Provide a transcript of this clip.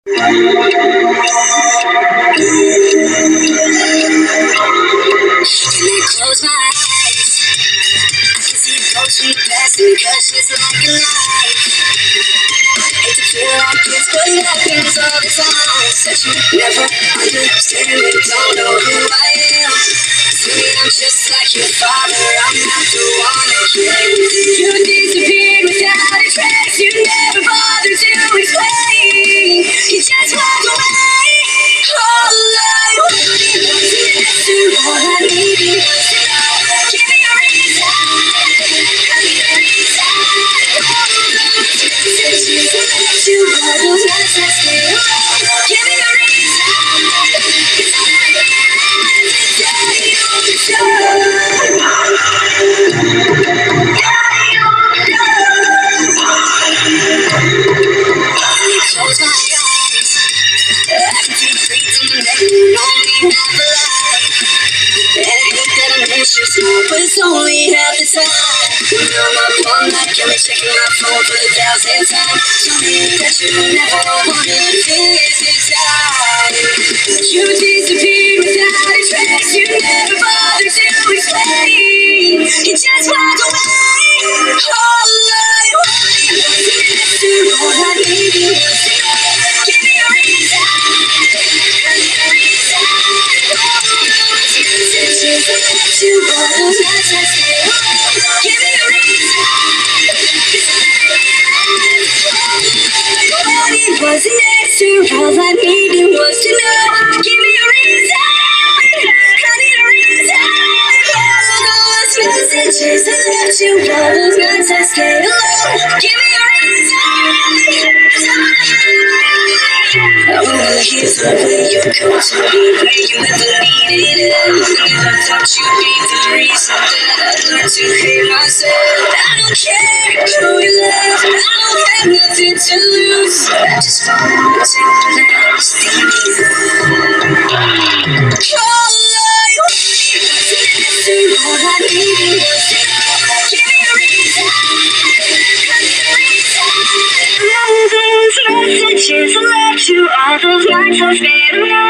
Close my eyes, I can see it go sweet past me, cause it's like a light. Hate to feel like this, but it happens all the time. Said you never understand me, don't know who I am. To me, I'm just like your father, I'm not the one to kill. You disappeared without a trace, you never bothered to explain. You just walked away. All I wanted was an answer, all I needed was to know. Give me a reason, I need a reason. All those messages I left you, all those nights I stayed alone. Give me a reason, 'cause I realize it's daddy on the show. Daddy on the show. When you close my eyes, I can see freedom that you only have a life. And I think that I miss you small, but it's only half the time. You know my phone, like got me checking my phone for the 1000th time. Tell me that you never wanted this inside. You disappeared without a trace, you never bothered to explain. You just walked away. All I wanted was an answer, all I needed was to know. Give me a reason, I need a reason. All those messages I left you, all those nights I stayed alone. Give me a reason, 'cause I realized all I wanted was an answer, all I needed was to know. Give me a reason, I need a reason. All those messages I left you, all those nights I stayed alone. Give me a reason, 'cause I wanna hear the way you come to me, where you never needed it. Never thought you'd be the reason that I learned to hate myself. I don't care who you love, I don't have nothing to lose. I just want to last you. All I wanted was an answer, all I needed was to know. Give me a reason, I need a reason. All those messages I left you, all those nights I spent alone.